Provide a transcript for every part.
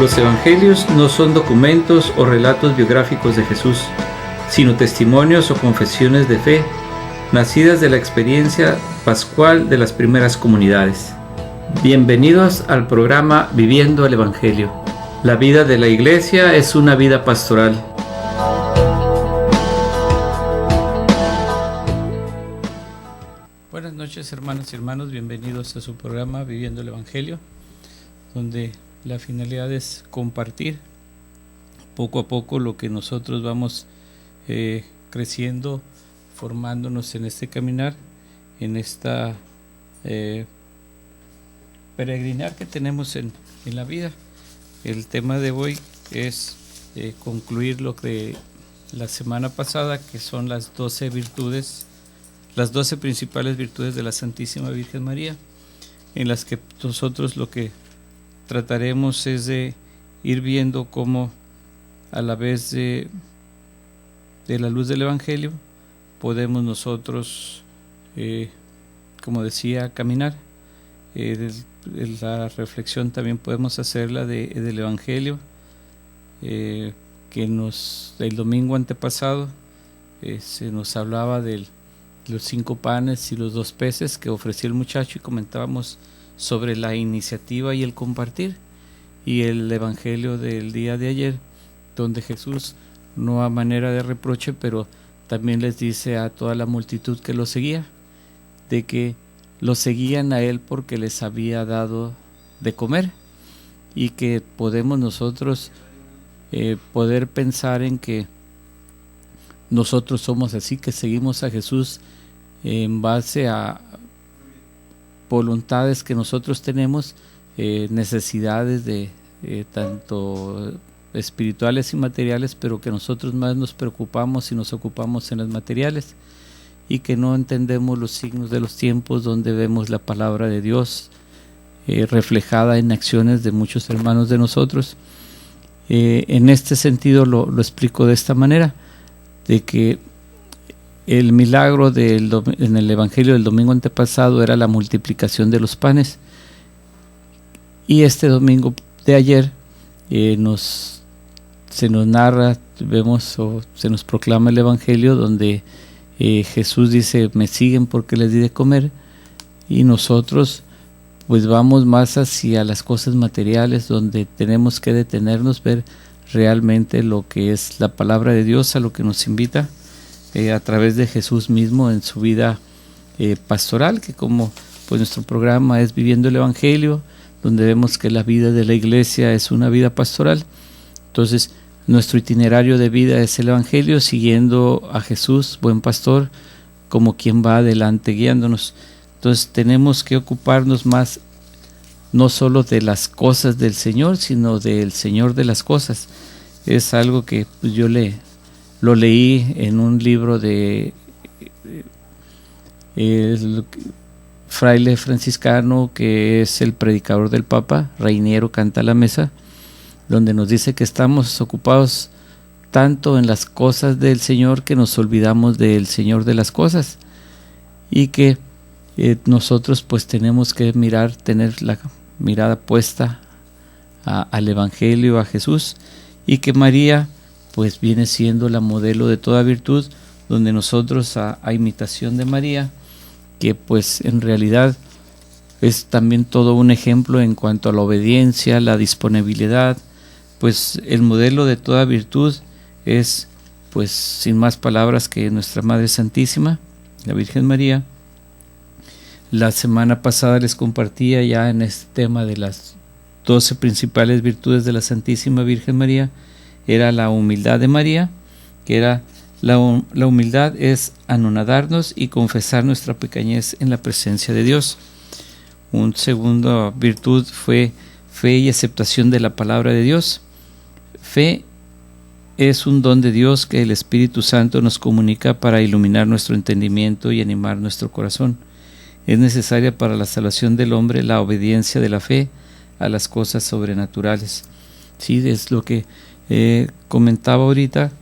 Los evangelios no son documentos o relatos biográficos de Jesús, sino testimonios o confesiones de fe, nacidas de la experiencia pascual de las primeras comunidades. Bienvenidos al programa Viviendo el Evangelio. La vida de la Iglesia es una vida pastoral. Buenas noches, hermanas y hermanos, bienvenidos a su programa Viviendo el Evangelio, donde la finalidad es compartir poco a poco lo que nosotros vamos creciendo, formándonos en este caminar, en esta peregrinar que tenemos en la vida. El tema de hoy es concluir lo que la semana pasada, que son las 12 virtudes, las 12 principales virtudes de la Santísima Virgen María, en las que nosotros lo que trataremos es de ir viendo cómo a la vez de la luz del Evangelio podemos nosotros, como decía, caminar. La reflexión también podemos hacerla del Evangelio, que el domingo antepasado se nos hablaba de los 5 panes y los 2 peces que ofreció el muchacho, y comentábamos sobre la iniciativa y el compartir, y el Evangelio del día de ayer, donde Jesús, no a manera de reproche, pero también les dice a toda la multitud que lo seguía, de que lo seguían a él porque les había dado de comer, y que podemos nosotros poder pensar en que nosotros somos así, que seguimos a Jesús en base a voluntades que nosotros tenemos, necesidades de tanto espirituales y materiales, pero que nosotros más nos preocupamos y nos ocupamos en las materiales, y que no entendemos los signos de los tiempos, donde vemos la palabra de Dios reflejada en acciones de muchos hermanos de nosotros. En este sentido lo explico de esta manera, de que el milagro en el Evangelio del domingo antepasado era la multiplicación de los panes, y este domingo de ayer se nos narra, vemos o se nos proclama el Evangelio donde Jesús dice: me siguen porque les di de comer, y nosotros pues vamos más hacia las cosas materiales, donde tenemos que detenernos, ver realmente lo que es la palabra de Dios, a lo que nos invita a través de Jesús mismo en su vida pastoral, que como pues nuestro programa es Viviendo el Evangelio, donde vemos que la vida de la Iglesia es una vida pastoral. Entonces nuestro itinerario de vida es el Evangelio, siguiendo a Jesús, buen pastor, como quien va adelante guiándonos. Entonces tenemos que ocuparnos más, no solo de las cosas del Señor, sino del Señor de las cosas. Es algo que pues, yo lo leí en un libro de el fraile franciscano, que es el predicador del Papa, Reiniero Canta la Mesa, donde nos dice que estamos ocupados tanto en las cosas del Señor que nos olvidamos del Señor de las cosas, y que nosotros pues tenemos que tener la mirada puesta al Evangelio, a Jesús, y que María pues viene siendo la modelo de toda virtud, donde nosotros a imitación de María, que pues en realidad es también todo un ejemplo en cuanto a la obediencia, la disponibilidad, pues el modelo de toda virtud es pues sin más palabras que nuestra Madre Santísima, la Virgen María. La semana pasada les compartía ya en este tema de las 12 principales virtudes de la Santísima Virgen María, era la humildad de María, que era la humildad es anonadarnos y confesar nuestra pequeñez en la presencia de Dios. Una segunda virtud fue fe y aceptación de la palabra de Dios. Fe es un don de Dios que el Espíritu Santo nos comunica para iluminar nuestro entendimiento y animar nuestro corazón. Es necesaria para la salvación del hombre la obediencia de la fe a las cosas sobrenaturales. Sí, es lo que comentaba ahorita,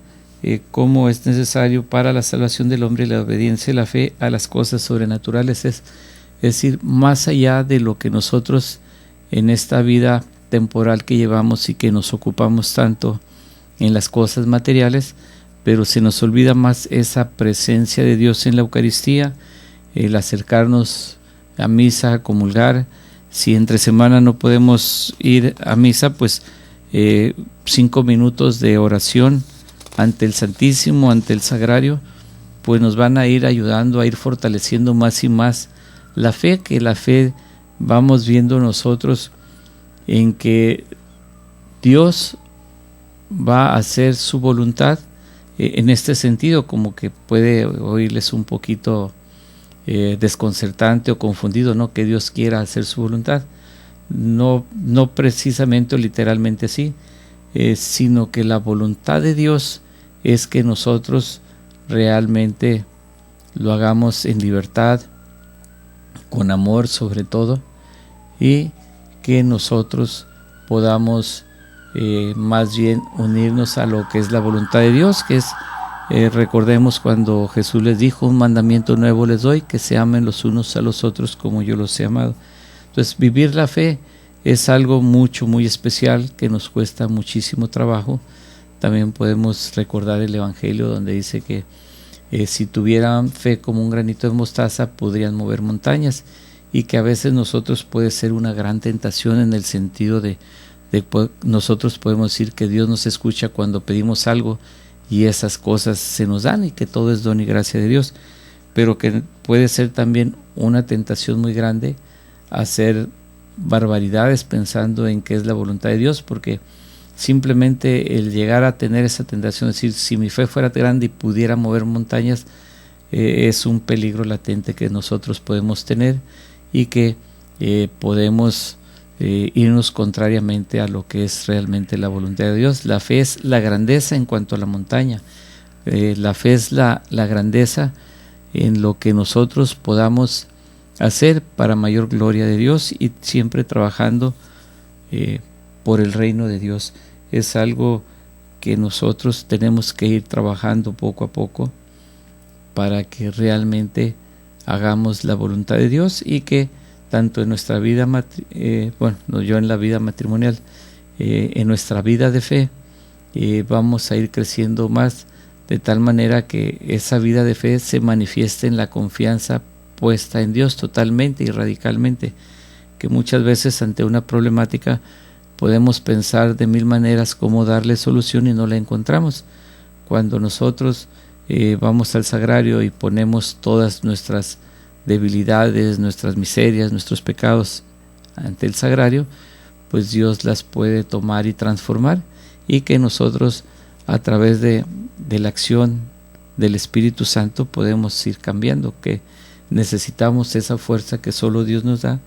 cómo es necesario para la salvación del hombre la obediencia y la fe a las cosas sobrenaturales. Es decir, más allá de lo que nosotros en esta vida temporal que llevamos y que nos ocupamos tanto en las cosas materiales, pero se nos olvida más esa presencia de Dios en la Eucaristía, el acercarnos a misa, a comulgar. Si entre semana no podemos ir a misa, pues 5 minutos de oración ante el Santísimo, ante el Sagrario, pues nos van a ir ayudando a ir fortaleciendo más y más la fe, que la fe vamos viendo nosotros en que Dios va a hacer su voluntad. En este sentido, como que puede oírles un poquito desconcertante o confundido, ¿no? Que Dios quiera hacer su voluntad. No precisamente o literalmente así, sino que la voluntad de Dios es que nosotros realmente lo hagamos en libertad, con amor sobre todo, y que nosotros podamos más bien unirnos a lo que es la voluntad de Dios, que es, recordemos cuando Jesús les dijo: un mandamiento nuevo les doy, que se amen los unos a los otros como yo los he amado. Entonces, vivir la fe es algo muy especial, que nos cuesta muchísimo trabajo. También podemos recordar el Evangelio donde dice que si tuvieran fe como un granito de mostaza podrían mover montañas, y que a veces nosotros puede ser una gran tentación en el sentido de nosotros podemos decir que Dios nos escucha cuando pedimos algo y esas cosas se nos dan y que todo es don y gracia de Dios, pero que puede ser también una tentación muy grande hacer barbaridades pensando en que es la voluntad de Dios, porque simplemente el llegar a tener esa tentación de decir: si mi fe fuera grande y pudiera mover montañas, es un peligro latente que nosotros podemos tener y que podemos irnos contrariamente a lo que es realmente la voluntad de Dios. La fe es la grandeza en cuanto a la montaña. La fe es la grandeza en lo que nosotros podamos hacer para mayor gloria de Dios, y siempre trabajando por el reino de Dios. Es algo que nosotros tenemos que ir trabajando poco a poco para que realmente hagamos la voluntad de Dios, y que tanto en nuestra vida, yo en la vida matrimonial, en nuestra vida de fe, vamos a ir creciendo más, de tal manera que esa vida de fe se manifieste en la confianza puesta en Dios totalmente y radicalmente, que muchas veces ante una problemática podemos pensar de 1000 maneras cómo darle solución y no la encontramos. Cuando nosotros vamos al sagrario y ponemos todas nuestras debilidades, nuestras miserias, nuestros pecados ante el sagrario, pues Dios las puede tomar y transformar, y que nosotros a través de la acción del Espíritu Santo podemos ir cambiando, que necesitamos esa fuerza que solo Dios nos da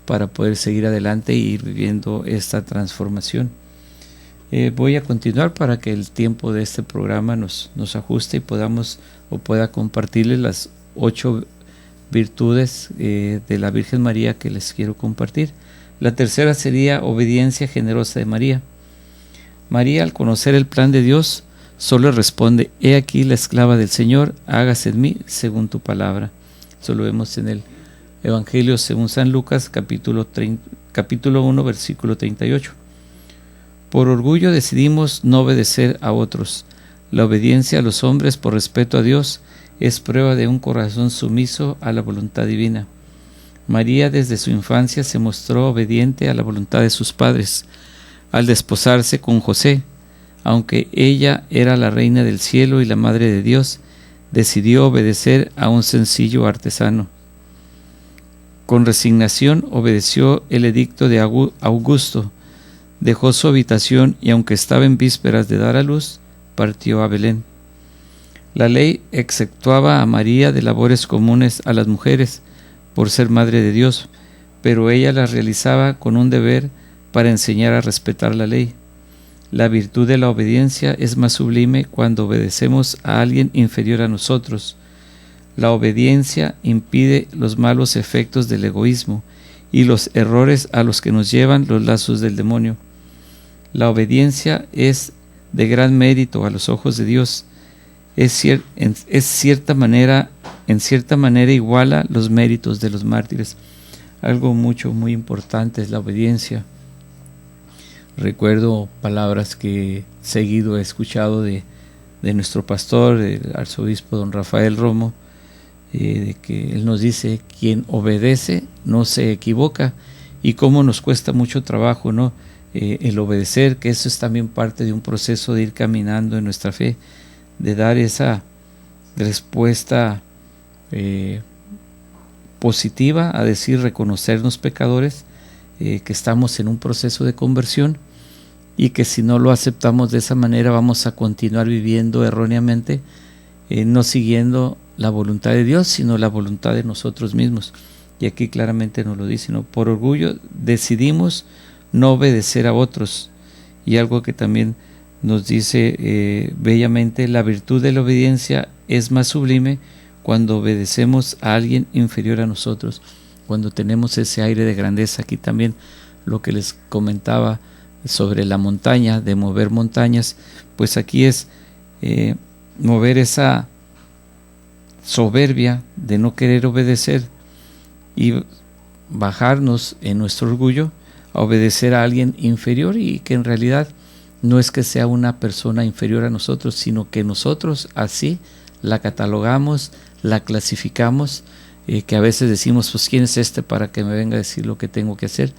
para poder seguir adelante e ir viviendo esta transformación. Voy a continuar para que el tiempo de este programa nos ajuste y pueda compartirles las 8 virtudes de la Virgen María que les quiero compartir. La tercera sería obediencia generosa de María. María, al conocer el plan de Dios, solo responde: he aquí la esclava del Señor, hágase en mí según tu palabra. Eso lo vemos en el Evangelio según San Lucas, capítulo 1, versículo 38. Por orgullo decidimos no obedecer a otros. La obediencia a los hombres por respeto a Dios es prueba de un corazón sumiso a la voluntad divina. María desde su infancia se mostró obediente a la voluntad de sus padres. Al desposarse con José, aunque ella era la reina del cielo y la madre de Dios, decidió obedecer a un sencillo artesano. Con resignación obedeció el edicto de Augusto, dejó su habitación y, aunque estaba en vísperas de dar a luz, partió a Belén. La ley exceptuaba a María de labores comunes a las mujeres por ser madre de Dios, pero ella las realizaba con un deber para enseñar a respetar la ley. La virtud de la obediencia es más sublime cuando obedecemos a alguien inferior a nosotros. La obediencia impide los malos efectos del egoísmo y los errores a los que nos llevan los lazos del demonio. La obediencia es de gran mérito a los ojos de Dios. En cierta manera iguala los méritos de los mártires. Algo muy importante es la obediencia. Recuerdo palabras que seguido he escuchado de nuestro pastor, el arzobispo don Rafael Romo, de que él nos dice: quien obedece no se equivoca. Y cómo nos cuesta mucho trabajo, ¿no? El obedecer, que eso es también parte de un proceso de ir caminando en nuestra fe, de dar esa respuesta positiva, a decir, reconocernos pecadores, que estamos en un proceso de conversión, y que si no lo aceptamos de esa manera vamos a continuar viviendo erróneamente, no siguiendo la voluntad de Dios, sino la voluntad de nosotros mismos. Y aquí claramente nos lo dice, ¿no? Por orgullo decidimos no obedecer a otros. Y algo que también nos dice bellamente: la virtud de la obediencia es más sublime cuando obedecemos a alguien inferior a nosotros, cuando tenemos ese aire de grandeza. Aquí también lo que les comentaba sobre la montaña, de mover montañas, pues aquí es mover esa soberbia de no querer obedecer y bajarnos en nuestro orgullo a obedecer a alguien inferior, y que en realidad no es que sea una persona inferior a nosotros, sino que nosotros así la catalogamos, la clasificamos, que a veces decimos: pues ¿quién es este para que me venga a decir lo que tengo que hacer?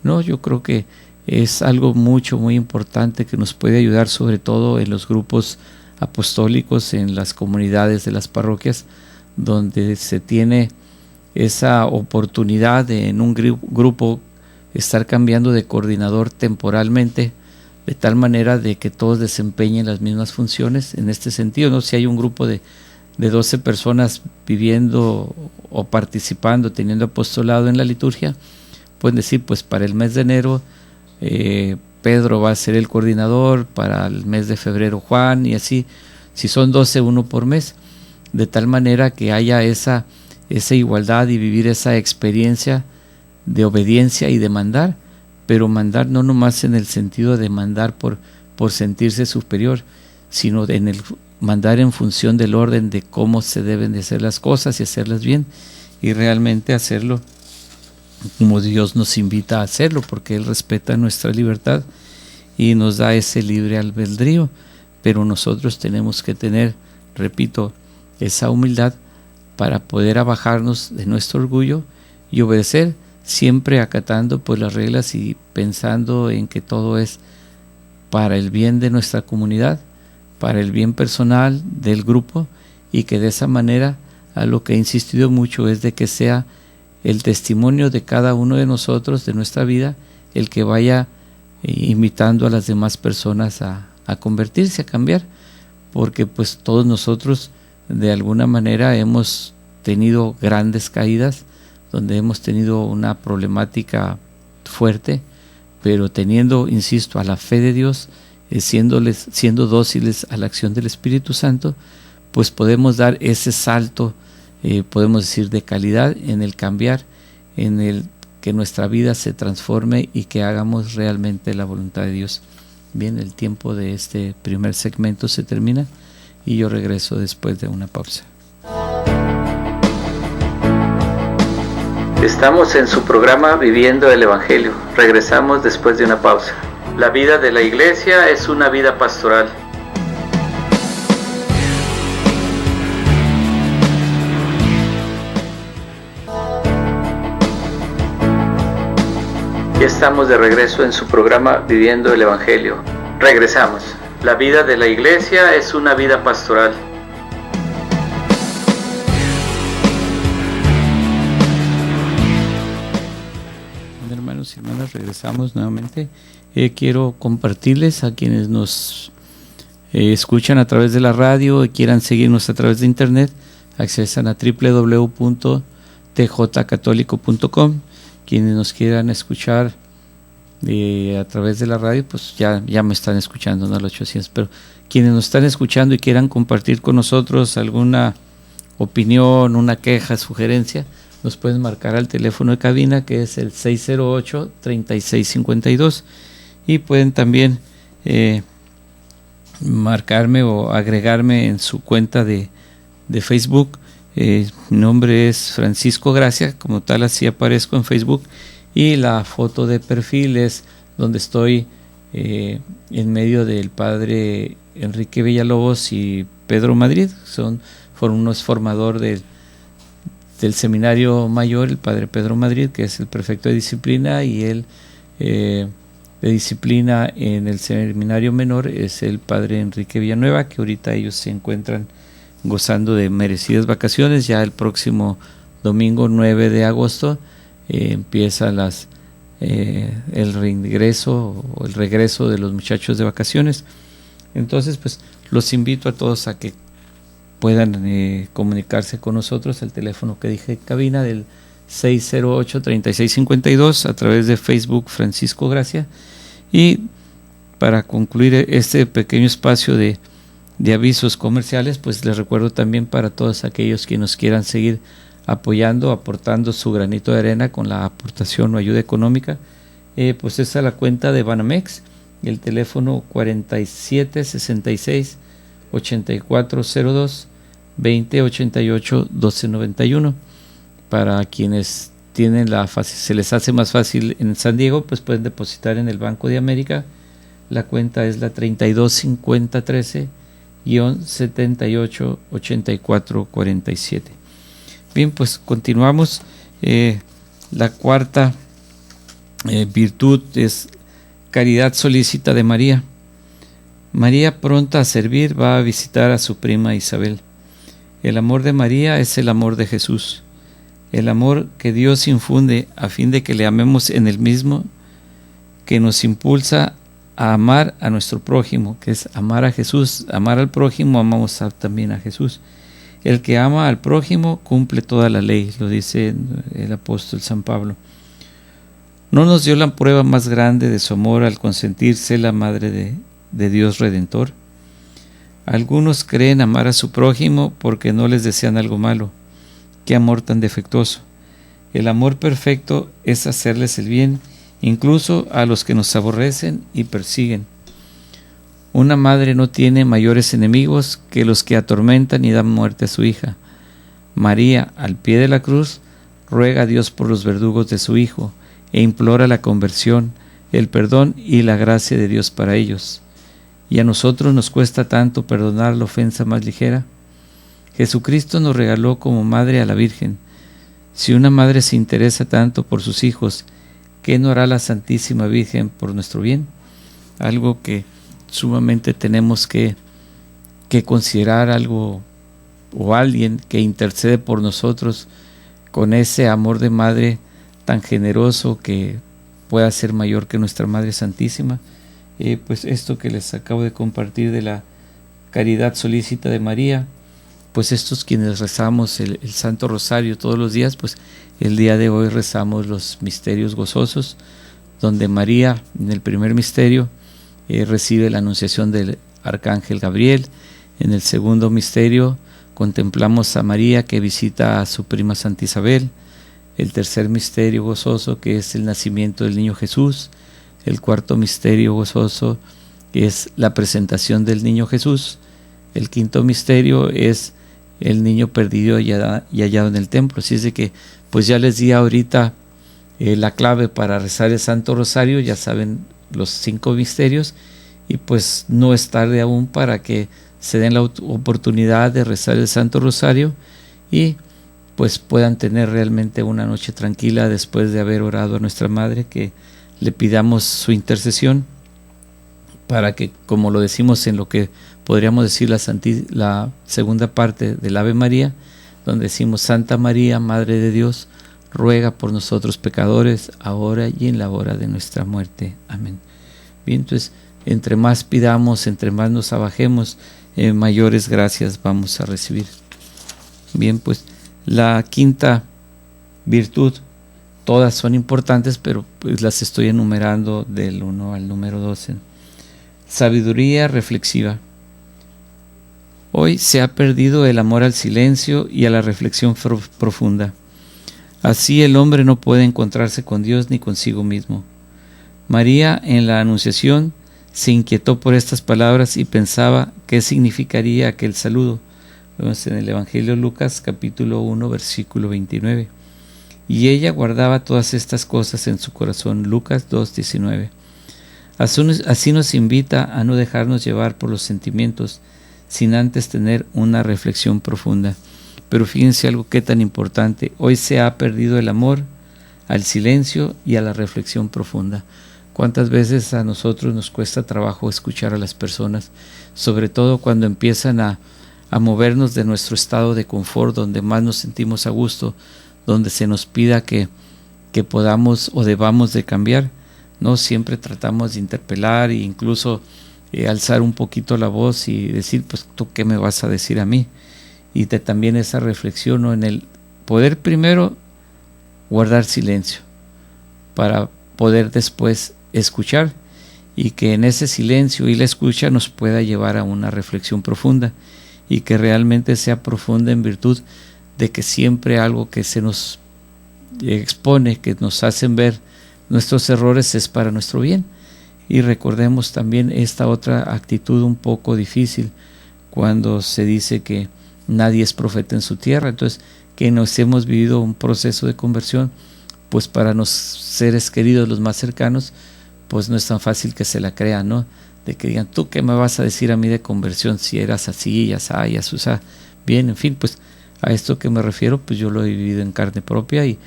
No, yo creo que es algo muy importante que nos puede ayudar, sobre todo en los grupos apostólicos, en las comunidades de las parroquias, donde se tiene esa oportunidad de en un grupo estar cambiando de coordinador temporalmente, de tal manera de que todos desempeñen las mismas funciones. En este sentido, ¿no? Si hay un grupo de 12 personas viviendo o participando, teniendo apostolado en la liturgia, pueden decir: pues para el mes de enero Pedro va a ser el coordinador, para el mes de febrero Juan, y así, si son 12, uno por mes, de tal manera que haya esa igualdad y vivir esa experiencia de obediencia y de mandar, pero mandar no nomás en el sentido de mandar por sentirse superior, sino en el mandar en función del orden de cómo se deben de hacer las cosas y hacerlas bien, y realmente hacerlo como Dios nos invita a hacerlo, porque Él respeta nuestra libertad y nos da ese libre albedrío. Pero nosotros tenemos que tener, repito, esa humildad para poder abajarnos de nuestro orgullo y obedecer, siempre acatando pues las reglas y pensando en que todo es para el bien de nuestra comunidad, para el bien personal del grupo, y que de esa manera, a lo que he insistido mucho, es de que sea el testimonio de cada uno de nosotros, de nuestra vida, el que vaya invitando a las demás personas a convertirse, a cambiar, porque pues todos nosotros de alguna manera hemos tenido grandes caídas, donde hemos tenido una problemática fuerte, pero teniendo, insisto, a la fe de Dios, siendo dóciles a la acción del Espíritu Santo, pues podemos dar ese salto, podemos decir, de calidad en el cambiar, en el que nuestra vida se transforme y que hagamos realmente la voluntad de Dios. Bien, el tiempo de este primer segmento se termina y yo regreso después de una pausa. Estamos en su programa Viviendo el Evangelio. Regresamos después de una pausa. La vida de la Iglesia es una vida pastoral. Ya estamos de regreso en su programa Viviendo el Evangelio. Regresamos. La vida de la Iglesia es una vida pastoral. Hermanos y hermanas, regresamos nuevamente. Quiero compartirles a quienes nos escuchan a través de la radio y quieran seguirnos a través de internet, accesan a www.tjcatólico.com. Quienes nos quieran escuchar a través de la radio, pues ya me están escuchando, no a los 800, pero quienes nos están escuchando y quieran compartir con nosotros alguna opinión, una queja, sugerencia, nos pueden marcar al teléfono de cabina, que es el 608-3652, y pueden también marcarme o agregarme en su cuenta de Facebook. Mi nombre es Francisco Gracia, como tal así aparezco en Facebook, y la foto de perfil es donde estoy en medio del padre Enrique Villalobos y Pedro Madrid. Fueron unos formador del seminario mayor, el padre Pedro Madrid, que es el prefecto de disciplina, y el de disciplina en el seminario menor es el padre Enrique Villanueva, que ahorita ellos se encuentran gozando de merecidas vacaciones. Ya el próximo domingo 9 de agosto empieza el regreso de los muchachos de vacaciones. Entonces, pues los invito a todos a que puedan comunicarse con nosotros al teléfono que dije en cabina del 608-3652 a través de Facebook Francisco Gracia. Y para concluir este pequeño espacio de avisos comerciales, pues les recuerdo también para todos aquellos que nos quieran seguir apoyando, aportando su granito de arena con la aportación o ayuda económica, pues esta es la cuenta de Banamex, el teléfono 4766-8402 2088-1291. Para quienes tienen se les hace más fácil en San Diego, pues pueden depositar en el Banco de América. La cuenta es la 325013-788447. Bien, pues continuamos. La cuarta virtud es caridad solícita de María. María, pronta a servir, va a visitar a su prima Isabel. El amor de María es el amor de Jesús, el amor que Dios infunde a fin de que le amemos en el mismo, que nos impulsa a amar a nuestro prójimo, que es amar a Jesús. Amar al prójimo, amamos también a Jesús. El que ama al prójimo cumple toda la ley, lo dice el apóstol San Pablo. ¿No nos dio la prueba más grande de su amor al consentirse la Madre de Dios Redentor? Algunos creen amar a su prójimo porque no les desean algo malo. ¡Qué amor tan defectuoso! El amor perfecto es hacerles el bien, incluso a los que nos aborrecen y persiguen. Una madre no tiene mayores enemigos que los que atormentan y dan muerte a su hija. María, al pie de la cruz, ruega a Dios por los verdugos de su hijo e implora la conversión, el perdón y la gracia de Dios para ellos. ¿Y a nosotros nos cuesta tanto perdonar la ofensa más ligera? Jesucristo nos regaló como madre a la Virgen. Si una madre se interesa tanto por sus hijos, ¿qué no hará la Santísima Virgen por nuestro bien? Algo que sumamente tenemos que considerar, algo o alguien que intercede por nosotros con ese amor de madre tan generoso que pueda ser mayor que nuestra Madre Santísima. Pues esto que les acabo de compartir de la caridad solícita de María, pues estos quienes rezamos el Santo Rosario todos los días, pues el día de hoy rezamos los misterios gozosos, donde María en el primer misterio recibe la anunciación del Arcángel Gabriel. En el segundo misterio contemplamos a María que visita a su prima Santa Isabel. El tercer misterio gozoso, que es el nacimiento del niño Jesús. El cuarto misterio gozoso es la presentación del niño Jesús. El quinto misterio es el niño perdido y hallado en el templo. Así es de que pues ya les di ahorita la clave para rezar el Santo Rosario. Ya saben los 5 misterios, y pues no es tarde aún para que se den la oportunidad de rezar el Santo Rosario y pues puedan tener realmente una noche tranquila después de haber orado a nuestra Madre, que le pidamos su intercesión para que, como lo decimos en lo que podríamos decir la segunda parte del Ave María, donde decimos: Santa María, Madre de Dios, ruega por nosotros pecadores, ahora y en la hora de nuestra muerte. Amén. Bien, entonces, entre más pidamos, entre más nos abajemos, mayores gracias vamos a recibir. Bien, pues la quinta virtud, todas son importantes, pero pues las estoy enumerando del 1 al número 12. Sabiduría reflexiva. Hoy se ha perdido el amor al silencio y a la reflexión profunda. Así el hombre no puede encontrarse con Dios ni consigo mismo. María, en la Anunciación, se inquietó por estas palabras y pensaba qué significaría aquel saludo. Vemos en el Evangelio de Lucas, capítulo 1, versículo 29. Y ella guardaba todas estas cosas en su corazón. Lucas 2:19. Así nos invita a no dejarnos llevar por los sentimientos, sin antes tener una reflexión profunda. Pero fíjense algo que tan importante, hoy se ha perdido el amor al silencio y a la reflexión profunda. ¿Cuántas veces a nosotros nos cuesta trabajo escuchar a las personas? Sobre todo cuando empiezan a movernos de nuestro estado de confort, donde más nos sentimos a gusto, donde se nos pida que podamos o debamos de cambiar, ¿no? Siempre tratamos de interpelar e incluso alzar un poquito la voz y decir, pues, ¿tú qué me vas a decir a mí? Y también esa reflexión, ¿no? En el poder primero guardar silencio para poder después escuchar, y que en ese silencio y la escucha nos pueda llevar a una reflexión profunda, y que realmente sea profunda en virtud de que siempre algo que se nos expone, que nos hacen ver nuestros errores, es para nuestro bien. Y recordemos también esta otra actitud un poco difícil cuando se dice que nadie es profeta en su tierra. Entonces, que nos hemos vivido un proceso de conversión, pues para los seres queridos, los más cercanos, pues no es tan fácil que se la crean, ¿no? De que digan, ¿tú qué me vas a decir a mí de conversión si eras así, ya sabes, o sea, bien, en fin, pues a esto que me refiero, pues yo lo he vivido en carne propia, y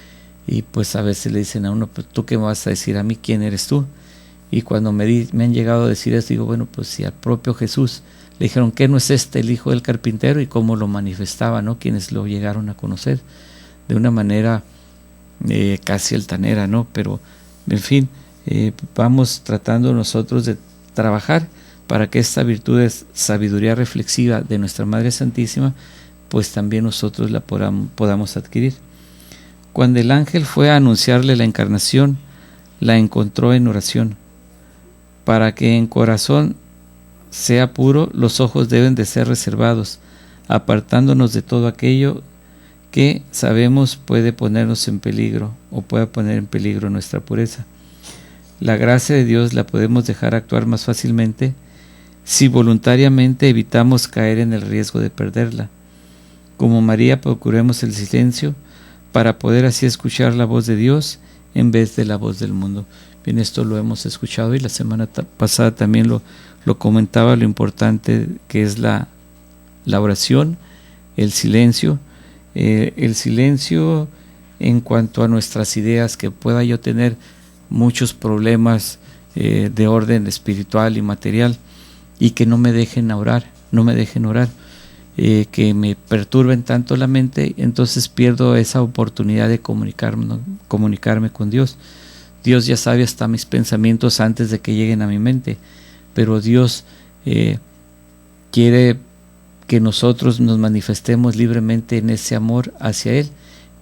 pues a veces le dicen a uno, pues ¿tú qué me vas a decir a mí? ¿Quién eres tú? Y cuando me han llegado a decir esto, digo, bueno, pues si al propio Jesús le dijeron, ¿qué no es este el hijo del carpintero? Y cómo lo manifestaba, ¿no? Quienes lo llegaron a conocer de una manera casi altanera, ¿no? Pero, en fin, vamos tratando nosotros de trabajar para que esta virtud de sabiduría reflexiva de nuestra Madre Santísima, pues también nosotros la podamos adquirir. Cuando el ángel fue a anunciarle la encarnación, la encontró en oración. Para que en corazón sea puro, los ojos deben de ser reservados, apartándonos de todo aquello que sabemos puede ponernos en peligro o puede poner en peligro nuestra pureza. La gracia de Dios la podemos dejar actuar más fácilmente si voluntariamente evitamos caer en el riesgo de perderla. Como María, procuremos el silencio para poder así escuchar la voz de Dios en vez de la voz del mundo. Bien, esto lo hemos escuchado y la semana pasada también lo comentaba, lo importante que es la oración, el silencio en cuanto a nuestras ideas, que pueda yo tener muchos problemas de orden espiritual y material, y que no me dejen orar, que me perturben tanto la mente, entonces pierdo esa oportunidad de comunicarme con Dios. Dios ya sabe hasta mis pensamientos antes de que lleguen a mi mente, pero Dios quiere que nosotros nos manifestemos libremente en ese amor hacia Él,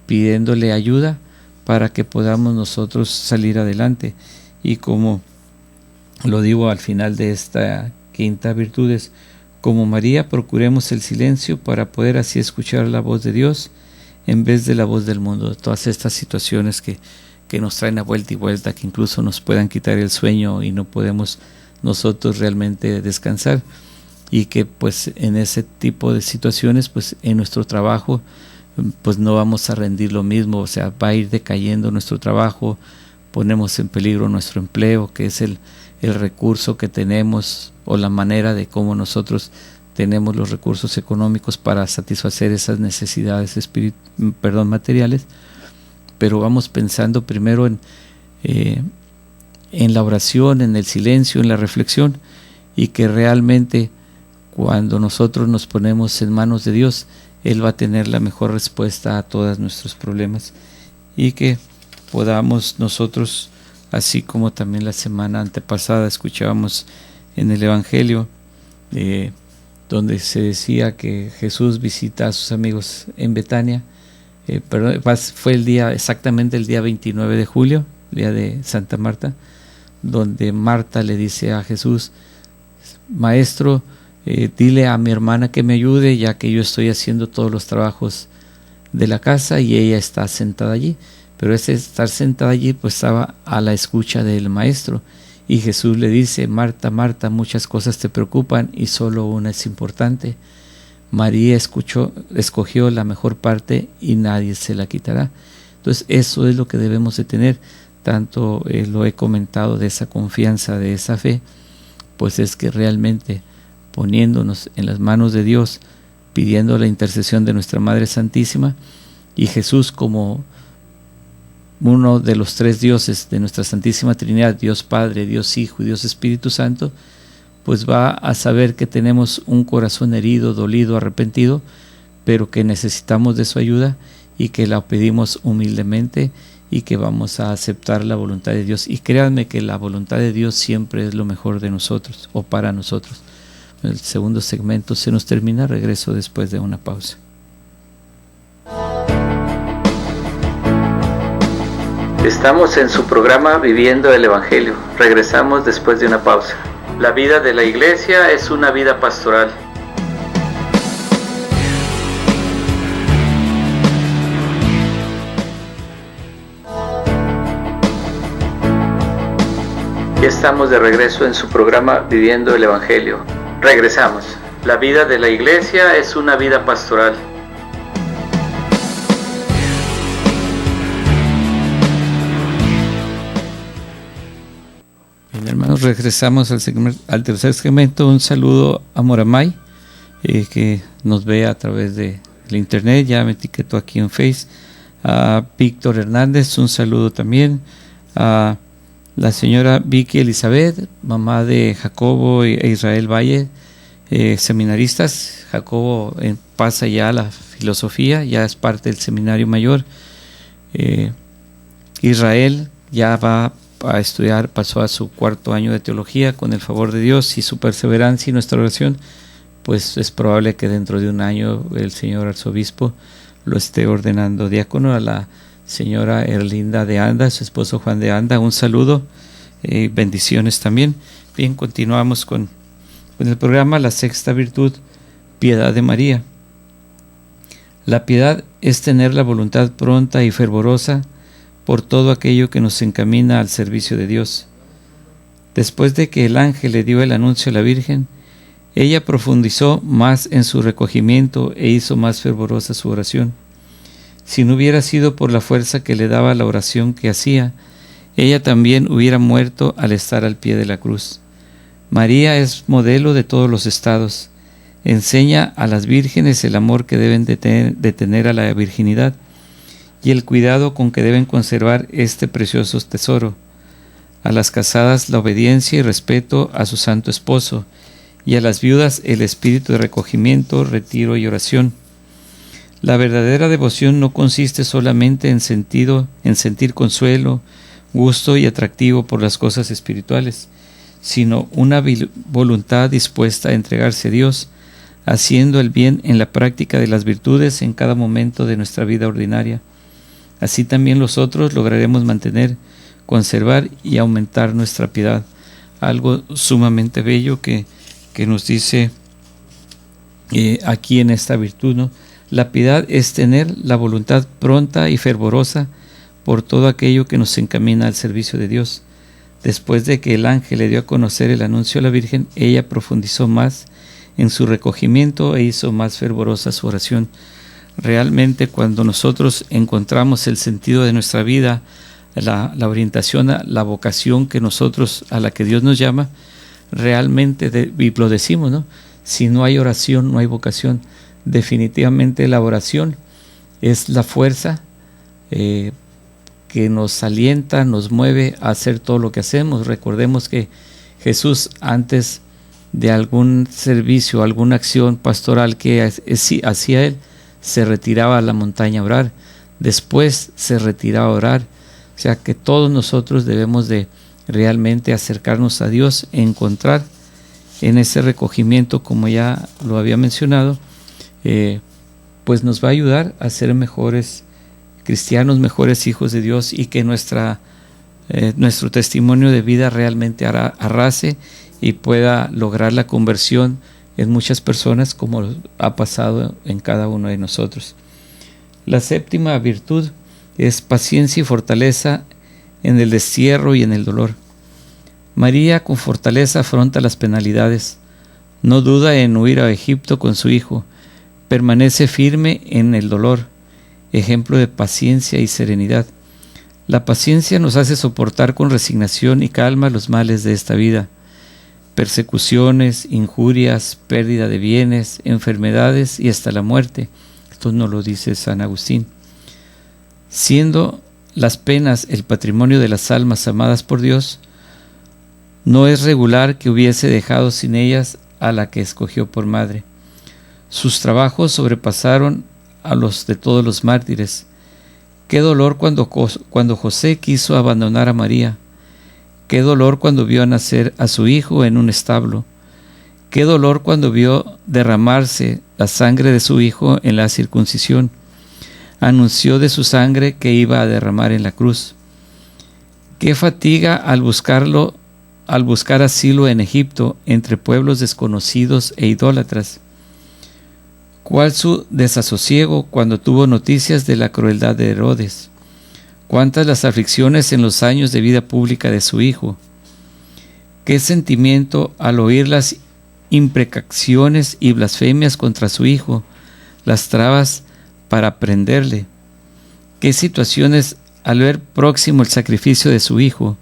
pidiéndole ayuda para que podamos nosotros salir adelante. Y como lo digo al final de esta quinta virtud, es como María, procuremos el silencio para poder así escuchar la voz de Dios en vez de la voz del mundo. Todas estas situaciones que nos traen a vuelta y vuelta, que incluso nos puedan quitar el sueño y no podemos nosotros realmente descansar, y que pues en ese tipo de situaciones, pues en nuestro trabajo, pues no vamos a rendir lo mismo, o sea, va a ir decayendo nuestro trabajo, ponemos en peligro nuestro empleo, que es el recurso que tenemos, o la manera de cómo nosotros tenemos los recursos económicos para satisfacer esas necesidades materiales. Pero vamos pensando primero en la oración, en el silencio, en la reflexión, y que realmente cuando nosotros nos ponemos en manos de Dios, Él va a tener la mejor respuesta a todos nuestros problemas, y que podamos nosotros, así como también la semana antepasada escuchábamos en el Evangelio, donde se decía que Jesús visita a sus amigos en Betania, fue exactamente el día 29 de julio, día de Santa Marta, donde Marta le dice a Jesús, Maestro, dile a mi hermana que me ayude, ya que yo estoy haciendo todos los trabajos de la casa y ella está sentada allí. Pero ese estar sentada allí pues estaba a la escucha del Maestro, y Jesús le dice, Marta, Marta, muchas cosas te preocupan y solo una es importante. María escogió la mejor parte y nadie se la quitará. Entonces eso es lo que debemos de tener, tanto lo he comentado de esa confianza, de esa fe, pues es que realmente poniéndonos en las manos de Dios, pidiendo la intercesión de nuestra Madre Santísima, y Jesús como uno de los tres dioses de nuestra Santísima Trinidad, Dios Padre, Dios Hijo y Dios Espíritu Santo, pues va a saber que tenemos un corazón herido, dolido, arrepentido, pero que necesitamos de su ayuda y que la pedimos humildemente y que vamos a aceptar la voluntad de Dios. Y créanme que la voluntad de Dios siempre es lo mejor de nosotros o para nosotros. El segundo segmento se nos termina, regreso después de una pausa. Estamos en su programa Viviendo el Evangelio. Regresamos después de una pausa. La vida de la iglesia es una vida pastoral. Ya estamos de regreso en su programa Viviendo el Evangelio. Regresamos. La vida de la iglesia es una vida pastoral. Bien, hermanos, regresamos al tercer segmento. Un saludo a Moramay, que nos ve a través de internet. Ya me etiquetó aquí en Face. A Víctor Hernández, un saludo también. A la señora Vicky Elizabeth, mamá de Jacobo e Israel Valle, seminaristas. Jacobo pasa ya a la filosofía, ya es parte del seminario mayor. Israel ya va a estudiar, pasó a su 4º año de teología. Con el favor de Dios y su perseverancia y nuestra oración, pues es probable que dentro de un año el señor arzobispo lo esté ordenando diácono. A la señora Erlinda de Anda, su esposo Juan de Anda, un saludo, bendiciones también. Bien, continuamos con el programa. La sexta virtud, piedad de María. La piedad es tener la voluntad pronta y fervorosa por todo aquello que nos encamina al servicio de Dios. Después de que el ángel le dio el anuncio a la Virgen, ella profundizó más en su recogimiento e hizo más fervorosa su oración. Si no hubiera sido por la fuerza que le daba la oración que hacía, ella también hubiera muerto al estar al pie de la cruz. María es modelo de todos los estados. Enseña a las vírgenes el amor que deben de tener a la virginidad y el cuidado con que deben conservar este precioso tesoro. A las casadas la obediencia y respeto a su santo esposo, y a las viudas el espíritu de recogimiento, retiro y oración. La verdadera devoción no consiste solamente en sentir consuelo, gusto y atractivo por las cosas espirituales, sino una voluntad dispuesta a entregarse a Dios, haciendo el bien en la práctica de las virtudes en cada momento de nuestra vida ordinaria. Así también nosotros lograremos mantener, conservar y aumentar nuestra piedad. Algo sumamente bello que nos dice aquí en esta virtud, ¿no? La piedad es tener la voluntad pronta y fervorosa por todo aquello que nos encamina al servicio de Dios. Después de que el ángel le dio a conocer el anuncio a la Virgen, ella profundizó más en su recogimiento e hizo más fervorosa su oración. Realmente, cuando nosotros encontramos el sentido de nuestra vida, la orientación, la vocación a la que Dios nos llama, realmente, y lo decimos, ¿no? Si no hay oración, no hay vocación. Definitivamente la oración es la fuerza que nos alienta, nos mueve a hacer todo lo que hacemos. Recordemos que Jesús, antes de algún servicio, alguna acción pastoral que hacía él, se retiraba a la montaña a orar, después se retiraba a orar. O sea que todos nosotros debemos de realmente acercarnos a Dios, encontrar en ese recogimiento, como ya lo había mencionado, pues nos va a ayudar a ser mejores cristianos, mejores hijos de Dios, y que nuestro testimonio de vida realmente arrase y pueda lograr la conversión en muchas personas, como ha pasado en cada uno de nosotros. La séptima virtud es paciencia y fortaleza en el destierro y en el dolor. María con fortaleza afronta las penalidades, no duda en huir a Egipto con su hijo, permanece firme en el dolor, ejemplo de paciencia y serenidad. La paciencia nos hace soportar con resignación y calma los males de esta vida, persecuciones, injurias, pérdida de bienes, enfermedades y hasta la muerte. Esto nos lo dice San Agustín. Siendo las penas el patrimonio de las almas amadas por Dios, no es regular que hubiese dejado sin ellas a la que escogió por madre. Sus trabajos sobrepasaron a los de todos los mártires. Qué dolor cuando José quiso abandonar a María. Qué dolor cuando vio nacer a su hijo en un establo. Qué dolor cuando vio derramarse la sangre de su hijo en la circuncisión. Anunció de su sangre que iba a derramar en la cruz. Qué fatiga al buscar asilo en Egipto entre pueblos desconocidos e idólatras. Cuál su desasosiego cuando tuvo noticias de la crueldad de Herodes. Cuántas las aflicciones en los años de vida pública de su hijo. Qué sentimiento al oír las imprecaciones y blasfemias contra su hijo, las trabas para prenderle. Qué situaciones al ver próximo el sacrificio de su hijo,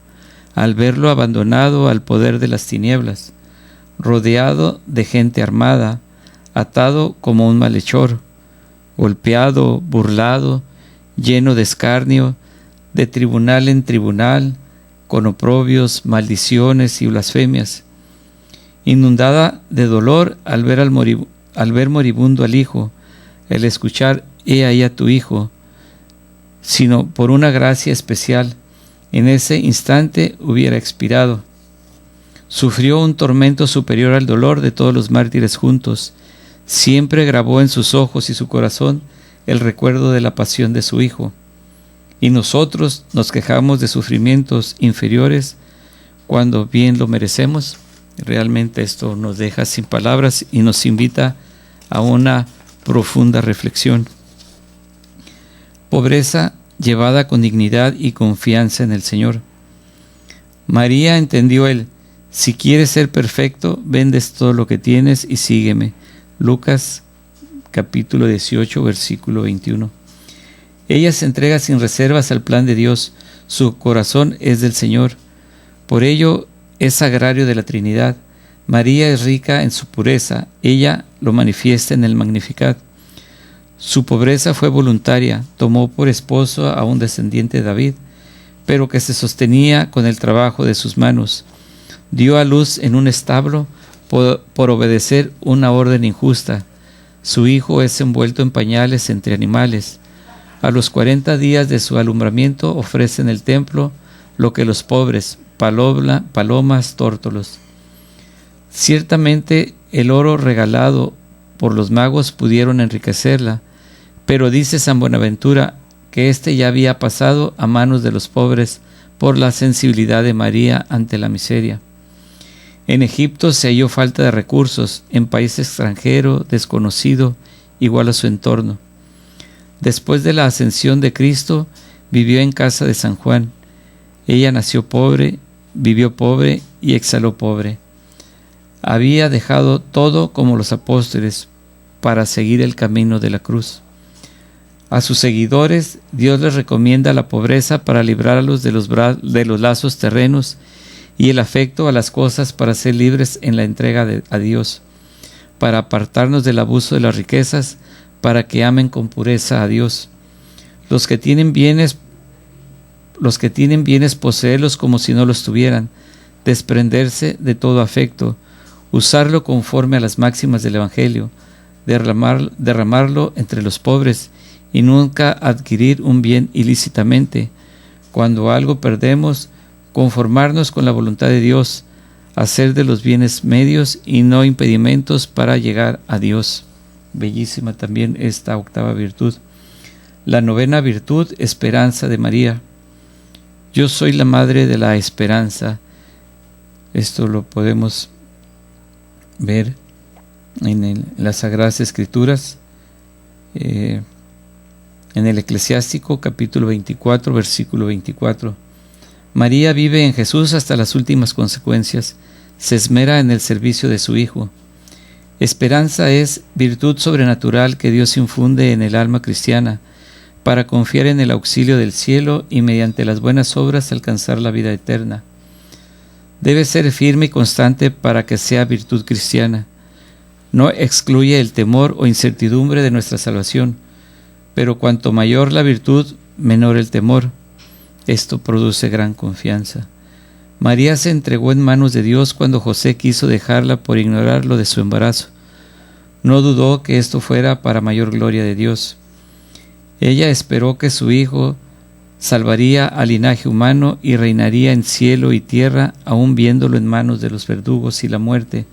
al verlo abandonado al poder de las tinieblas, rodeado de gente armada, atado como un malhechor, golpeado, burlado, lleno de escarnio, de tribunal en tribunal, con oprobios, maldiciones y blasfemias, inundada de dolor al ver moribundo al hijo, el escuchar «He ahí a tu hijo», sino por una gracia especial, en ese instante hubiera expirado. Sufrió un tormento superior al dolor de todos los mártires juntos. Siempre grabó en sus ojos y su corazón el recuerdo de la pasión de su hijo. Y nosotros nos quejamos de sufrimientos inferiores cuando bien lo merecemos. Realmente esto nos deja sin palabras y nos invita a una profunda reflexión. Pobreza llevada con dignidad y confianza en el Señor. María entendió si quieres ser perfecto, vendes todo lo que tienes y sígueme. Lucas capítulo 18, versículo 21. Ella se entrega sin reservas al plan de Dios. Su corazón es del Señor. Por ello es sagrario de la Trinidad. María es rica en su pureza. Ella lo manifiesta en el Magnificat. Su pobreza fue voluntaria. Tomó por esposo a un descendiente de David, pero que se sostenía con el trabajo de sus manos. Dio a luz en un establo por obedecer una orden injusta. Su hijo es envuelto en pañales entre animales. A los 40 días de su alumbramiento ofrece en el templo lo que los pobres, palomas, tórtolos. Ciertamente el oro regalado por los magos pudieron enriquecerla, pero dice San Buenaventura que éste ya había pasado a manos de los pobres por la sensibilidad de María ante la miseria. En Egipto se halló falta de recursos, en país extranjero, desconocido, igual a su entorno. Después de la ascensión de Cristo, vivió en casa de San Juan. Ella nació pobre, vivió pobre y exhaló pobre. Había dejado todo como los apóstoles para seguir el camino de la cruz. A sus seguidores, Dios les recomienda la pobreza para librarlos de los lazos terrenos y el afecto a las cosas para ser libres en la entrega a Dios, para apartarnos del abuso de las riquezas, para que amen con pureza a Dios. Los que tienen bienes poseerlos como si no los tuvieran, desprenderse de todo afecto, usarlo conforme a las máximas del Evangelio, derramarlo entre los pobres y nunca adquirir un bien ilícitamente. Cuando algo perdemos, conformarnos con la voluntad de Dios, hacer de los bienes medios y no impedimentos para llegar a Dios. Bellísima también esta octava virtud. La novena virtud, esperanza de María. Yo soy la madre de la esperanza. Esto lo podemos ver en las Sagradas Escrituras, en el Eclesiástico capítulo 24, versículo 24. María vive en Jesús hasta las últimas consecuencias, se esmera en el servicio de su Hijo. Esperanza es virtud sobrenatural que Dios infunde en el alma cristiana para confiar en el auxilio del cielo y mediante las buenas obras alcanzar la vida eterna. Debe ser firme y constante para que sea virtud cristiana. No excluye el temor o incertidumbre de nuestra salvación, pero cuanto mayor la virtud, menor el temor. Esto produce gran confianza. María se entregó en manos de Dios cuando José quiso dejarla por ignorar lo de su embarazo. No dudó que esto fuera para mayor gloria de Dios. Ella esperó que su hijo salvaría al linaje humano y reinaría en cielo y tierra, aun viéndolo en manos de los verdugos y la muerte.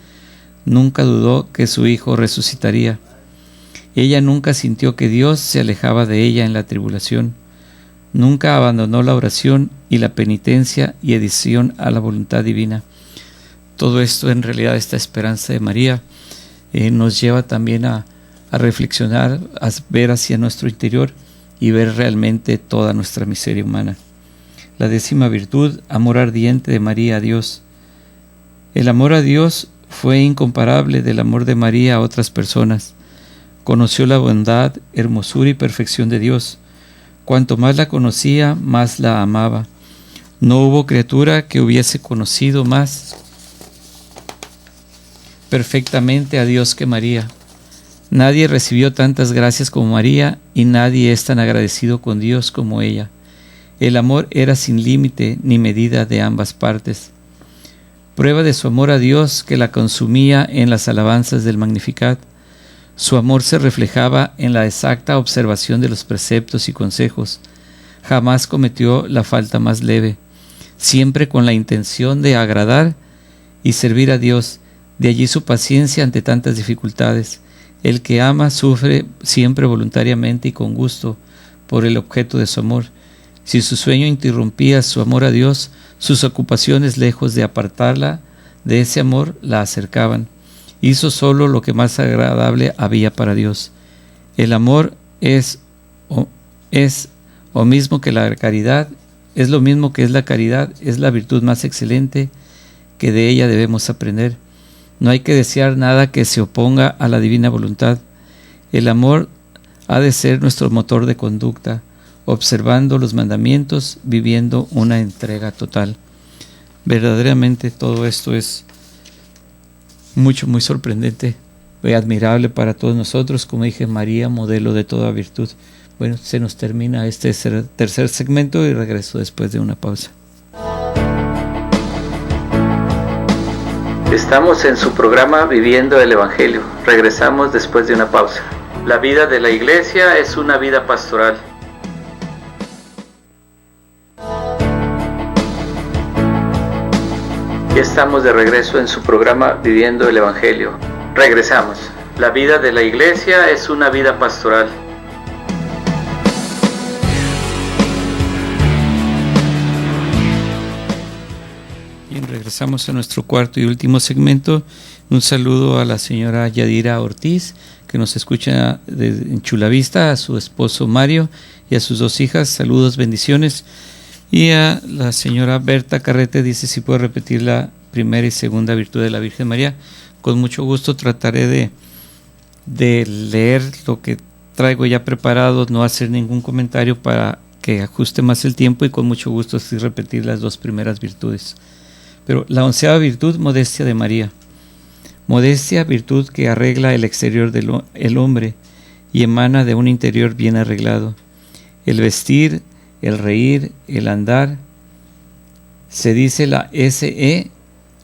Nunca dudó que su hijo resucitaría. Ella nunca sintió que Dios se alejaba de ella en la tribulación. Nunca abandonó la oración y la penitencia y adhesión a la voluntad divina. Todo esto, en realidad, esta esperanza de María nos lleva también a reflexionar, a ver hacia nuestro interior y ver realmente toda nuestra miseria humana. La 10ª virtud, amor ardiente de María a Dios. El amor a Dios fue incomparable del amor de María a otras personas. Conoció la bondad, hermosura y perfección de Dios. Cuanto más la conocía, más la amaba. No hubo criatura que hubiese conocido más perfectamente a Dios que María. Nadie recibió tantas gracias como María y nadie es tan agradecido con Dios como ella. El amor era sin límite ni medida de ambas partes. Prueba de su amor a Dios que la consumía en las alabanzas del Magnificat. Su amor se reflejaba en la exacta observación de los preceptos y consejos. Jamás cometió la falta más leve, siempre con la intención de agradar y servir a Dios. De allí su paciencia ante tantas dificultades. El que ama sufre siempre voluntariamente y con gusto por el objeto de su amor. Si su sueño interrumpía su amor a Dios, sus ocupaciones, lejos de apartarla de ese amor, la acercaban. Hizo solo lo que más agradable había para Dios. El amor es lo mismo que la caridad, es lo mismo que es la caridad, es la virtud más excelente que de ella debemos aprender. No hay que desear nada que se oponga a la divina voluntad. El amor ha de ser nuestro motor de conducta, observando los mandamientos, viviendo una entrega total. Verdaderamente todo esto es muy sorprendente y admirable para todos nosotros. Como dije, María, modelo de toda virtud. Bueno, se nos termina este tercer segmento y regreso después de una pausa. Estamos en su programa Viviendo el Evangelio. Regresamos después de una pausa. La vida de la Iglesia es una vida pastoral. Ya estamos de regreso en su programa Viviendo el Evangelio. Regresamos. La vida de la Iglesia es una vida pastoral. Bien, regresamos a nuestro cuarto y último segmento. Un saludo a la señora Yadira Ortiz, que nos escucha en Chulavista, a su esposo Mario y a sus 2 hijas. Saludos, bendiciones. Y a la señora Berta Carrete dice si puede repetir la primera y segunda virtud de la Virgen María. Con mucho gusto trataré de leer lo que traigo ya preparado, no hacer ningún comentario para que ajuste más el tiempo y con mucho gusto sí repetir las 2 primeras virtudes. Pero la 11ª virtud, modestia de María. Modestia, virtud que arregla el exterior del hombre y emana de un interior bien arreglado. El vestir, el reír, el andar, se dice la SE,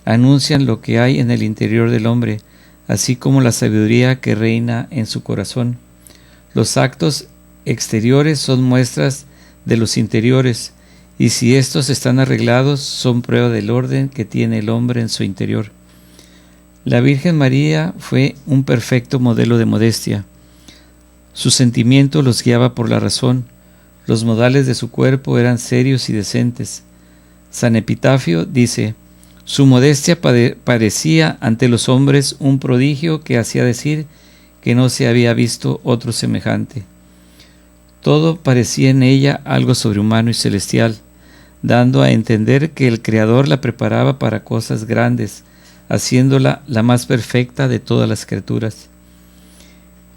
anuncian lo que hay en el interior del hombre, así como la sabiduría que reina en su corazón. Los actos exteriores son muestras de los interiores, y si estos están arreglados, son prueba del orden que tiene el hombre en su interior. La Virgen María fue un perfecto modelo de modestia. Su sentimiento los guiaba por la razón. Los modales de su cuerpo eran serios y decentes. San Epitafio dice: su modestia parecía ante los hombres un prodigio que hacía decir que no se había visto otro semejante. Todo parecía en ella algo sobrehumano y celestial, dando a entender que el Creador la preparaba para cosas grandes, haciéndola la más perfecta de todas las criaturas.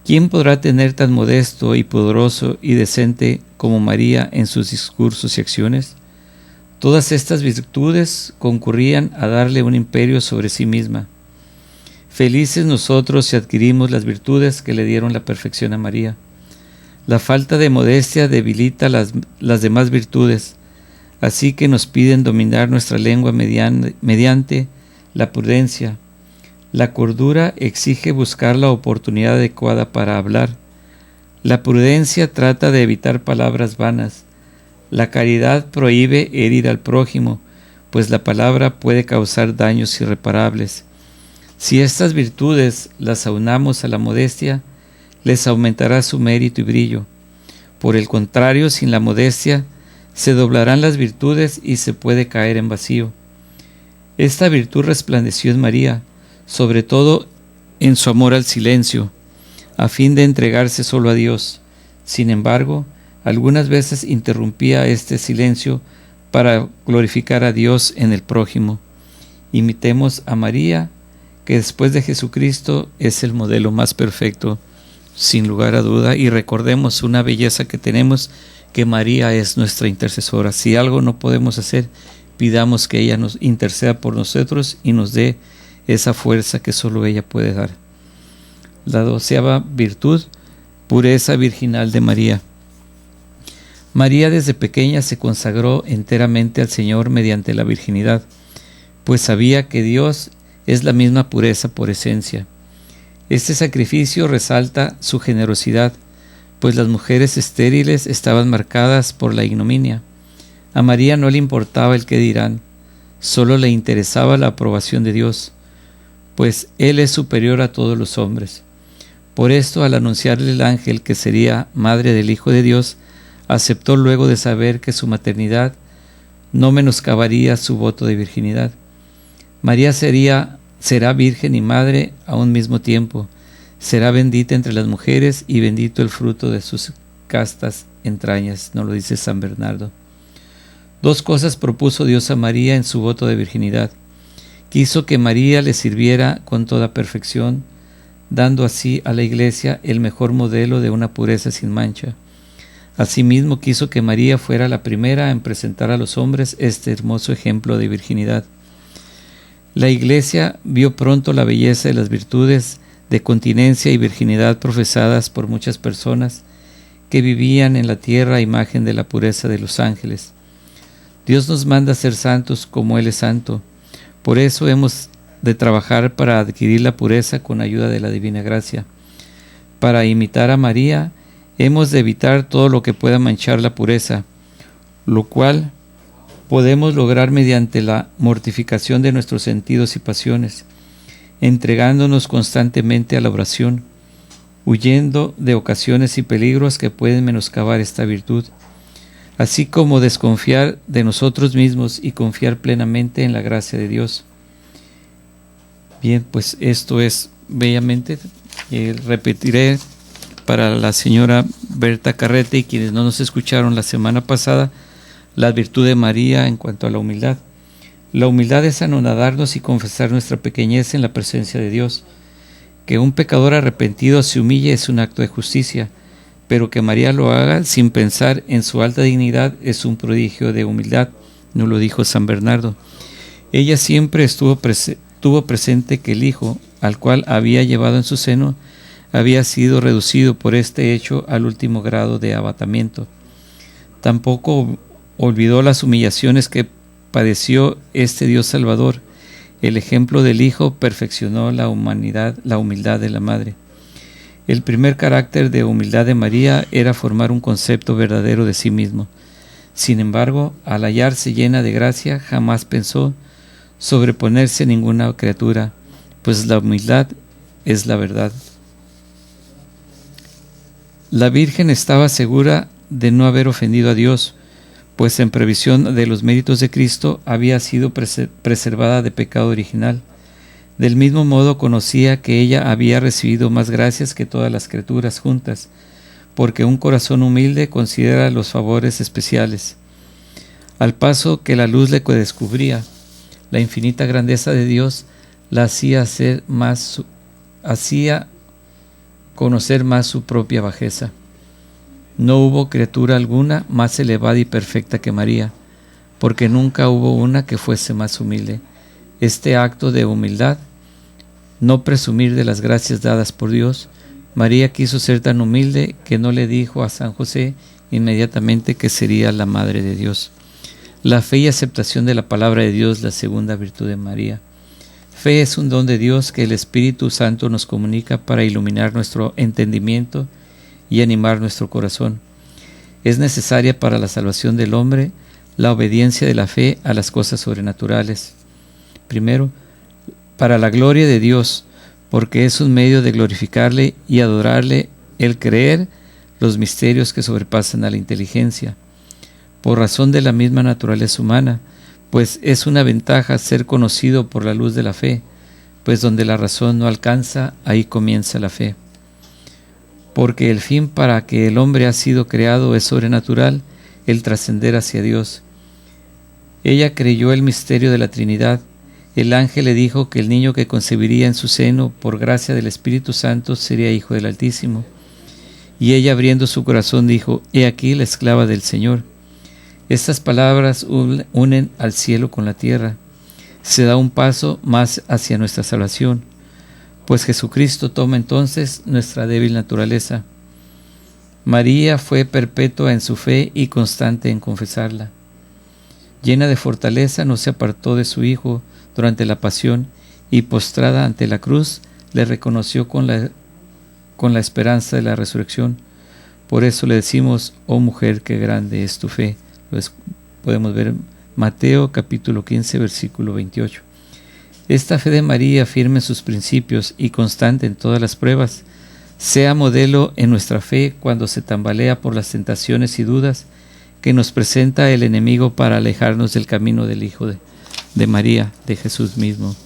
¿Quién podrá tener tan modesto y poderoso y decente como María en sus discursos y acciones? Todas estas virtudes concurrían a darle un imperio sobre sí misma. Felices nosotros si adquirimos las virtudes que le dieron la perfección a María. La falta de modestia debilita las demás virtudes, así que nos piden dominar nuestra lengua mediante la prudencia. La cordura exige buscar la oportunidad adecuada para hablar. La prudencia trata de evitar palabras vanas. La caridad prohíbe herir al prójimo, pues la palabra puede causar daños irreparables. Si estas virtudes las aunamos a la modestia, les aumentará su mérito y brillo. Por el contrario, sin la modestia, se doblarán las virtudes y se puede caer en vacío. Esta virtud resplandeció en María, sobre todo en su amor al silencio, a fin de entregarse solo a Dios. Sin embargo, algunas veces interrumpía este silencio para glorificar a Dios en el prójimo. Imitemos a María, que después de Jesucristo es el modelo más perfecto, sin lugar a duda, y recordemos una belleza que tenemos, que María es nuestra intercesora. Si algo no podemos hacer, pidamos que ella nos interceda por nosotros y nos dé esa fuerza que solo ella puede dar. La 12ª virtud, pureza virginal de María. María desde pequeña se consagró enteramente al Señor mediante la virginidad, pues sabía que Dios es la misma pureza por esencia. Este sacrificio resalta su generosidad, pues las mujeres estériles estaban marcadas por la ignominia. A María no le importaba el qué dirán, solo le interesaba la aprobación de Dios, pues Él es superior a todos los hombres. Por esto, al anunciarle el ángel que sería madre del Hijo de Dios, aceptó luego de saber que su maternidad no menoscabaría su voto de virginidad. María será virgen y madre a un mismo tiempo. Será bendita entre las mujeres y bendito el fruto de sus castas entrañas, nos lo dice San Bernardo. 2 cosas propuso Dios a María en su voto de virginidad. Quiso que María le sirviera con toda perfección, dando así a la Iglesia el mejor modelo de una pureza sin mancha. Asimismo quiso que María fuera la primera en presentar a los hombres este hermoso ejemplo de virginidad. La Iglesia vio pronto la belleza de las virtudes de continencia y virginidad profesadas por muchas personas que vivían en la tierra a imagen de la pureza de los ángeles. Dios nos manda a ser santos como Él es santo. Por eso hemos de trabajar para adquirir la pureza con ayuda de la divina gracia. Para imitar a María, hemos de evitar todo lo que pueda manchar la pureza, lo cual podemos lograr mediante la mortificación de nuestros sentidos y pasiones, entregándonos constantemente a la oración, huyendo de ocasiones y peligros que pueden menoscabar esta virtud, así como desconfiar de nosotros mismos y confiar plenamente en la gracia de Dios. Bien, pues esto es bellamente, repetiré para la señora Berta Carrete y quienes no nos escucharon la semana pasada, la virtud de María en cuanto a la humildad. La humildad es anonadarnos y confesar nuestra pequeñez en la presencia de Dios. Que un pecador arrepentido se humille es un acto de justicia, pero que María lo haga sin pensar en su alta dignidad es un prodigio de humildad, nos lo dijo San Bernardo. Ella siempre tuvo presente que el Hijo, al cual había llevado en su seno, había sido reducido por este hecho al último grado de abatamiento. Tampoco olvidó las humillaciones que padeció este Dios Salvador. El ejemplo del Hijo perfeccionó la humildad de la Madre. El primer carácter de humildad de María era formar un concepto verdadero de sí mismo. Sin embargo, al hallarse llena de gracia, jamás pensó sobreponerse a ninguna criatura, pues la humildad es la verdad. La Virgen estaba segura de no haber ofendido a Dios, pues en previsión de los méritos de Cristo había sido preservada de pecado original. Del mismo modo conocía que ella había recibido más gracias que todas las criaturas juntas, porque un corazón humilde considera los favores especiales. Al paso que la luz le descubría la infinita grandeza de Dios, la hacía conocer más su propia bajeza. No hubo criatura alguna más elevada y perfecta que María, porque nunca hubo una que fuese más humilde. Este acto de humildad, no presumir de las gracias dadas por Dios, María quiso ser tan humilde que no le dijo a San José inmediatamente que sería la Madre de Dios. La fe y aceptación de la palabra de Dios, la segunda virtud de María. Fe es un don de Dios que el Espíritu Santo nos comunica para iluminar nuestro entendimiento y animar nuestro corazón. Es necesaria para la salvación del hombre la obediencia de la fe a las cosas sobrenaturales. Primero, para la gloria de Dios, porque es un medio de glorificarle y adorarle el creer los misterios que sobrepasan a la inteligencia, por razón de la misma naturaleza humana, pues es una ventaja ser conocido por la luz de la fe, pues donde la razón no alcanza, ahí comienza la fe. Porque el fin para que el hombre ha sido creado es sobrenatural, el trascender hacia Dios. Ella creyó el misterio de la Trinidad. El ángel le dijo que el niño que concebiría en su seno, por gracia del Espíritu Santo, sería hijo del Altísimo. Y ella, abriendo su corazón, dijo: He aquí la esclava del Señor. Estas palabras unen al cielo con la tierra. Se da un paso más hacia nuestra salvación, pues Jesucristo toma entonces nuestra débil naturaleza. María fue perpetua en su fe y constante en confesarla. Llena de fortaleza, no se apartó de su Hijo durante la pasión, y postrada ante la cruz, le reconoció con la esperanza de la resurrección. Por eso le decimos: oh mujer, qué grande es tu fe. Pues podemos ver Mateo capítulo 15, versículo 28. Esta fe de María, firme en sus principios y constante en todas las pruebas, sea modelo en nuestra fe cuando se tambalea por las tentaciones y dudas que nos presenta el enemigo para alejarnos del camino del Hijo de María, de Jesús mismo.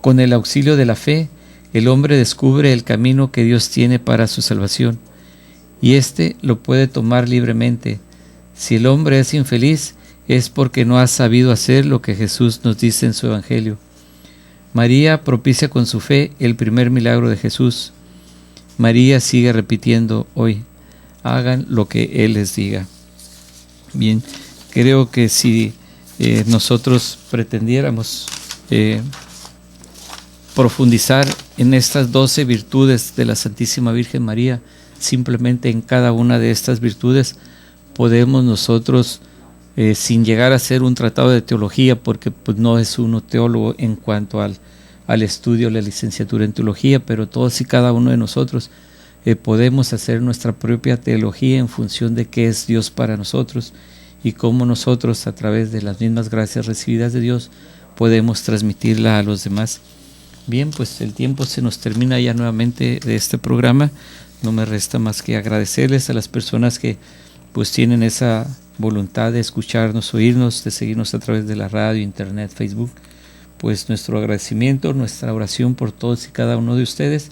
Con el auxilio de la fe, el hombre descubre el camino que Dios tiene para su salvación, y éste lo puede tomar libremente. Si el hombre es infeliz, es porque no ha sabido hacer lo que Jesús nos dice en su Evangelio. María propicia con su fe el primer milagro de Jesús. María sigue repitiendo hoy: hagan lo que Él les diga. Bien, creo que si nosotros pretendiéramos profundizar en estas 12 virtudes de la Santísima Virgen María, simplemente en cada una de estas virtudes podemos nosotros, sin llegar a ser un tratado de teología, porque pues no es uno teólogo en cuanto al estudio, la licenciatura en teología, pero todos y cada uno de nosotros podemos hacer nuestra propia teología en función de qué es Dios para nosotros y cómo nosotros, a través de las mismas gracias recibidas de Dios, podemos transmitirla a los demás. Bien, pues el tiempo se nos termina ya nuevamente de este programa. No me resta más que agradecerles a las personas que pues tienen esa voluntad de escucharnos, oírnos, de seguirnos a través de la radio, internet, Facebook. Pues nuestro agradecimiento, nuestra oración por todos y cada uno de ustedes.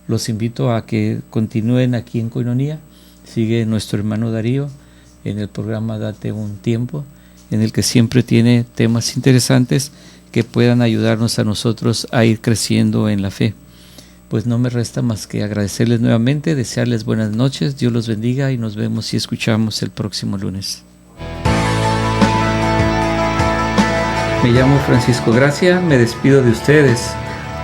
Los invito a que continúen aquí en Koinonía. Sigue nuestro hermano Darío en el programa Date un Tiempo, en el que siempre tiene temas interesantes que puedan ayudarnos a nosotros a ir creciendo en la fe. Pues no me resta más que agradecerles nuevamente, desearles buenas noches, Dios los bendiga y nos vemos y escuchamos el próximo lunes. Me llamo Francisco Gracia, me despido de ustedes,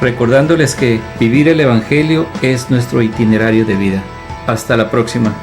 recordándoles que vivir el Evangelio es nuestro itinerario de vida. Hasta la próxima.